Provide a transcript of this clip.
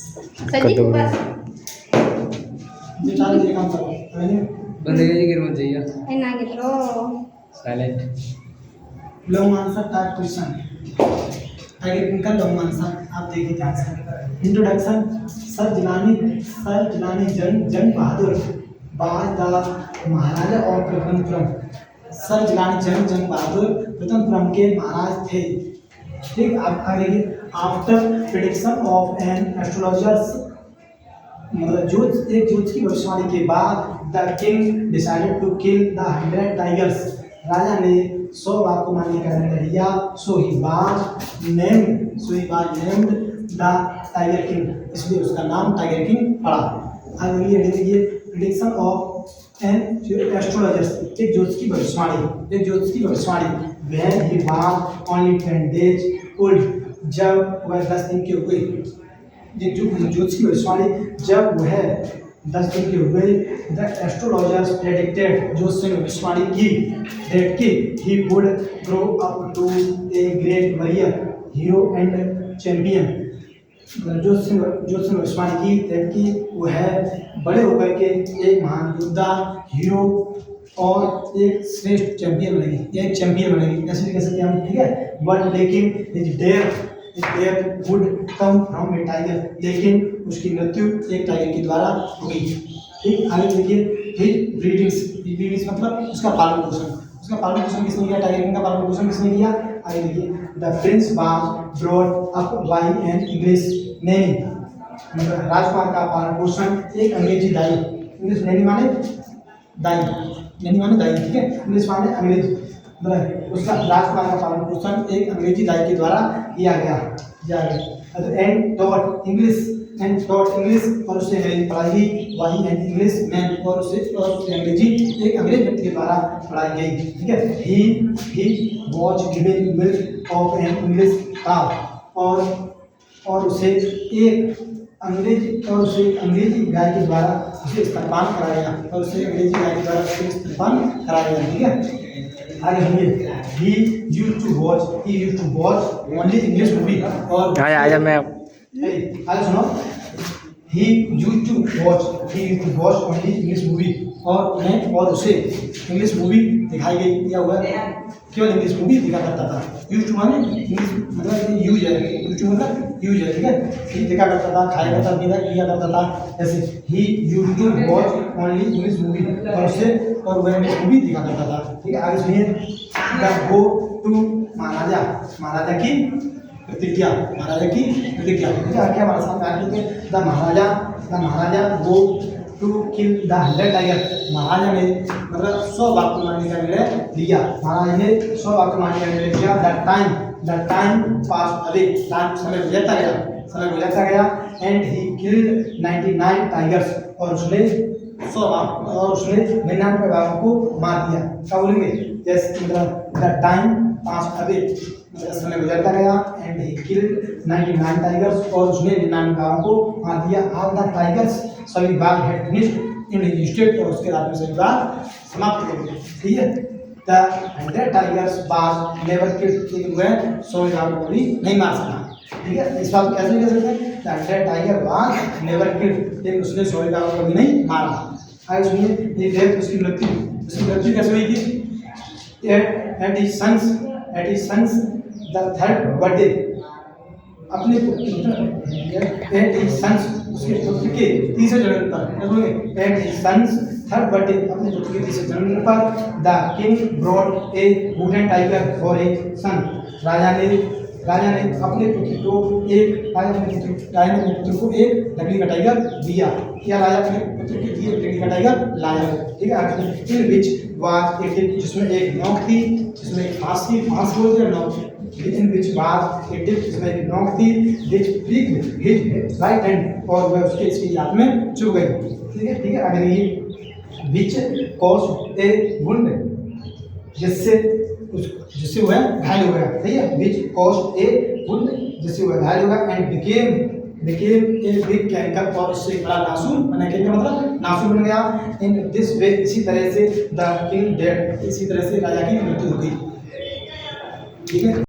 संजीव बस ये चाल ये काम करो मैंने बंदे के गिर मत जाइए ए ना गिरो silent long answer type question आगे इनका लॉन्ग आंसर आप देखिए ध्यान से इंट्रोडक्शन सर जिलानी जंग बहादुर बाजदार महाराजा और प्रथमपुरम सर जिलानी जंग बहादुर प्रथमपुरम के महाराज थे। ठीक आप आगे after prediction of an astrologers मतलब एक ज्योतिष की भविष्यवाणी के बाद the king decided to kill the 100 tigers राजा ने 100 बाघ को मारने का निर्णय लिया। सो ही बाज नेम्ड द टाइगर किंग इसलिए उसका नाम टाइगर किंग पड़ा। आगे देखिए प्रेडिक्शन ऑफ एन एस्ट्रोलॉजर्स एक ज्योतिष की भविष्यवाणी when he was only 10 days old जब वह 10 दिन के हुए ज्योतिष की भविष्यवाणी जब वह 10 दिन के हुए द एस्ट्रोलॉजर्स प्रेडिक्टेड ज्योतिष ने भविष्यवाणी की दैट कि he would grow up to a great warrior hero and champion ज्योतिष ने भविष्यवाणी की दैट कि वह बड़े होकर के एक महान योद्धा हीरो और एक श्रेष्ठ चैंपियन बनेगी ऐसे भी कह सकते हैं हम। ठीक है बट लेकिन there would come from a tiger लेकिन उसकी मृत्यु एक टाइगर के द्वारा हुई। ठीक आगे देखिए हिज ब्रीडिंग्स मतलब उसका पालन पोषण किसने किया टाइगर किंग का पालन पोषण किसने किया। आगे देखिए the Prince was brought up by an English Naini मतलब राजकुमार का पालन पोषण एक अंग्रेजी दाई इंग्लिश नैनी माने दाई ठीक है इंग्लिश माने अंग्रेज उसका राजकुमार का पालन पोषण एक अंग्रेजी दाई के द्वारा किया गया एंड टॉट इंग्लिश और उसे अंग्रेजी पढ़ाई वही एंड इंग्लिश मैन और उसे अंग्रेजी एक अंग्रेज व्यक्ति के द्वारा पढ़ाई गई। ठीक है he was given milk of an English cow और उसे एक अंग्रेजी गाय के द्वारा उसे स्तनपान कराया ठीक है आगे सुनिए he used to watch only English movie और आजा मैं आगे सुनो he used to watch only English movie और उसे इंग्लिश मूवी दिखाई गई या हुआ केवल इंग्लिश मूवी देखा करता था। यूज माने इंग्लिश मतलब यूज है ठीक है ही देखा करता था खाया करता किया करता था जैसे ही use to watch only English movie और वह इंग्लिश मूवी देखा करता था। ठीक है आगे सुनिए द गो टू महाराजा की प्रतिज्ञा ठीक है क्या हमारे सामने आ रही है the maharaja go to kill the 100 tiger महाराजा ने मतलब 100 बाघ को मारने का निर्णय लिया द टाइम पास अवे समय गुजरता गया एंड ही किल्ड 99 टाइगर्स और उसने 99 बाघों को मार दिया। क्या बोलेंगे जैसे मतलब द टाइम पास अवे समय गुजरता गया एंड ही किल्ड 99 टाइगर्स और उसने 99 बाघों को मार दिया। ऑल द टाइगर्स सभी बाघ had finished in his state और उसके राज्य में सभी बाघ समाप्त हो गए। ठीक है द 100 टाइगर्स बाघ नेवर किल्ड लेकिन वह 100 बाघों को भी नहीं मार सका। ठीक है इस बात कैसे कह सकते हैं द 100 टाइगर बाघ नेवर किल्ड लेकिन उसने 100 बाघों को भी नहीं मारा। आगे सुनिए ये डेथ उसकी मृत्यु कैसे हुई थी at his sons the third birthday अपने उसके पुत्र के तीसरे जन्म पर at his sons third birthday अपने पुत्र के तीसरे जन्म पर the king brought a wooden tiger for a son राजा ने अपने पुत्र को एक लकड़ी का टाइगर दिया या राजा अपने पुत्र के लिए लकड़ी का टाइगर लाया। ठीक है इन विच वाज जिसमें एक नोक थी जिसमें एक फांस बोलते हैं नोक इन विच वाज जिसमें एक नोक थी विच प्रिक्ड हिज राइट हैंड और वह उसके इसकी याद में चुभ गई। ठीक है अगर ये विच कॉज ए वुंड जिससे वह घायल हो गया। ठीक है विच कॉज ए वुंड जिससे वह घायल हो गया and became a big canker और उससे बड़ा नासूर बना कैंकर मतलब नासूर बन गया। इन दिस वे इसी तरह से द किंग डेड इसी तरह से राजा की मृत्यु हो गई। ठीक है।